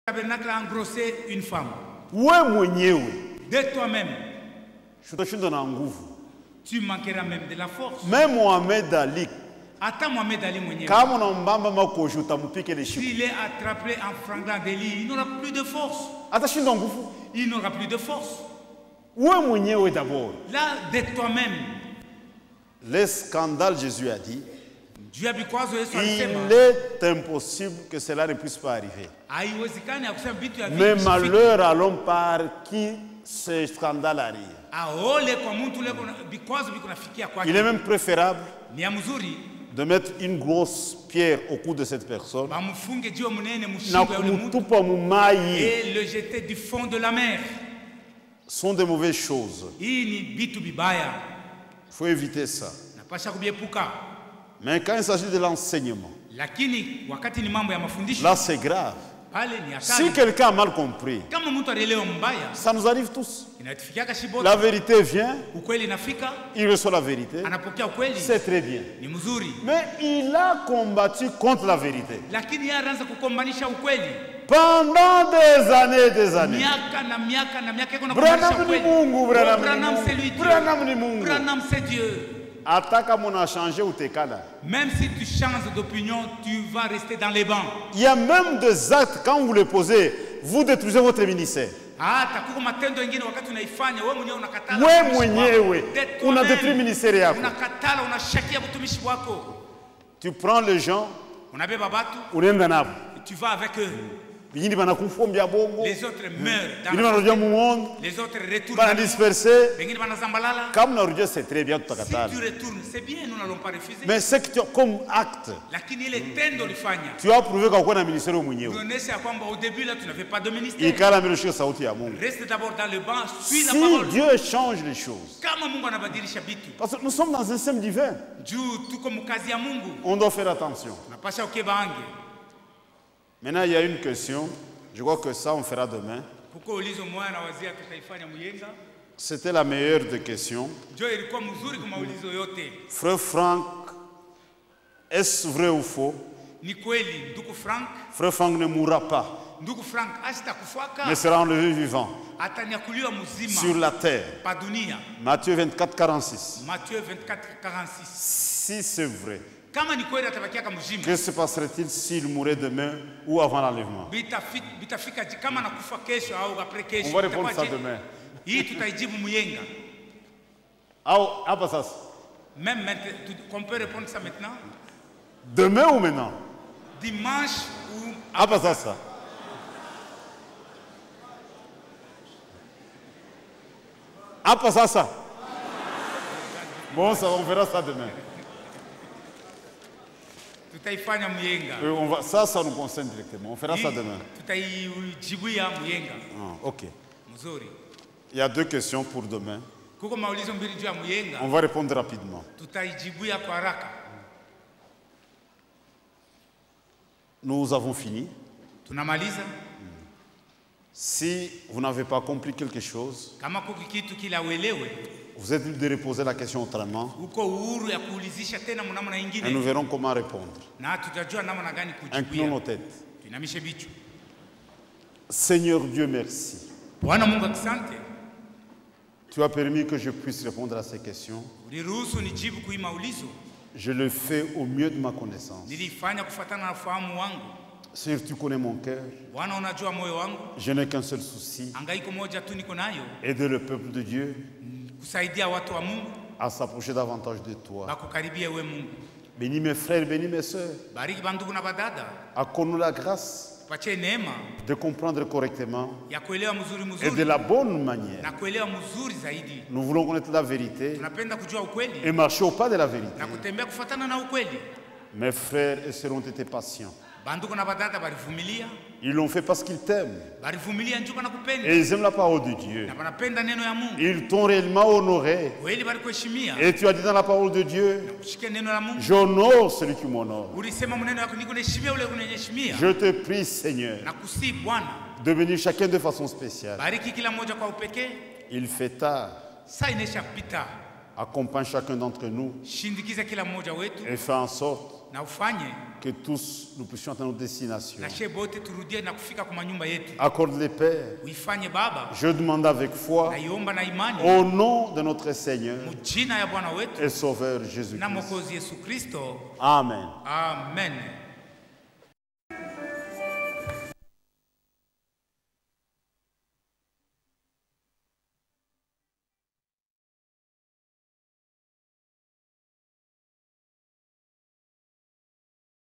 tabernacle a engrossé une femme. De toi-même, tu manqueras même de la force. Même Mohamed Ali, Attends Mohamed Ali mwenyewe. S'il est attrapé en flagrant délit, il n'aura plus de force. Il n'aura plus de force. Là, de toi-même. Le scandale, Jésus a dit, il est impossible que cela ne puisse pas arriver. Mais malheur à l'homme par qui ce scandale arrive. Il est même préférable de mettre une grosse pierre au cou de cette personne et le jeter du fond de la mer. Ce sont de mauvaises choses. Il faut éviter ça. Mais quand il s'agit de l'enseignement, là c'est grave. Si quelqu'un a mal compris, ça nous arrive tous. La vérité vient, il reçoit la vérité, c'est très bien. Mais il a combattu contre la vérité pendant des années et des années. Branham c'est Dieu. Même si tu changes d'opinion, tu vas rester dans les bancs. Il y a même des actes, quand vous les posez, vous détruisez votre ministère. On a détruit le ministère. Tu prends les gens, tu vas avec eux. Les autres meurent dans monde, les autres retournent dispersés. Si tu retournes, c'est bien, nous n'allons pas refuser. Mais c'est que tu as comme acte. Tu as prouvé qu'on a un ministère au Mouniou. Au début, là, tu n'avais pas de ministère. Reste d'abord dans le banc, suis la parole. Si Dieu change les choses, parce que nous sommes dans un système divin, on doit faire attention. Maintenant, il y a une question. Je crois que ça, on fera demain. C'était la meilleure des questions. Frère Franck, est-ce vrai ou faux? Frère Franck ne mourra pas, mais sera enlevé vivant sur la terre. Matthieu 24, 46. Si c'est vrai, que se passerait-il s'il mourait demain ou avant l'enlèvement? On va répondre ça demain. Même on peut répondre ça maintenant. Demain ou maintenant? Dimanche ou ça. Ça. Bon, ça, on verra ça demain. Ça nous concerne directement. On fera ça demain. Ok. Il y a deux questions pour demain. On va répondre rapidement. Nous avons fini. Si vous n'avez pas compris quelque chose, vous êtes libre de reposer la question autrement et nous verrons comment répondre. Inclinons nos têtes. Seigneur Dieu, merci. Tu as permis que je puisse répondre à ces questions. Je le fais au mieux de ma connaissance. Seigneur, tu connais mon cœur. Je n'ai qu'un seul souci. Aider le peuple de Dieu à s'approcher davantage de toi. Bénis mes frères, bénis mes sœurs. Accorde-nous la grâce de comprendre correctement et de la bonne manière. Nous voulons connaître la vérité et marcher au pas de la vérité. Mes frères et sœurs ont été patients. Ils l'ont fait parce qu'ils t'aiment. Et ils aiment la parole de Dieu. Ils t'ont réellement honoré. Et tu as dit dans la parole de Dieu, j'honore celui qui m'honore. Je te prie, Seigneur, de venir chacun de façon spéciale. Il fait tard. Accompagne chacun d'entre nous et fais en sorte que tous nous puissions atteindre notre destination. Accorde-les, Père. Je demande avec foi au nom de notre Seigneur et Sauveur Jésus-Christ. Amen. Amen.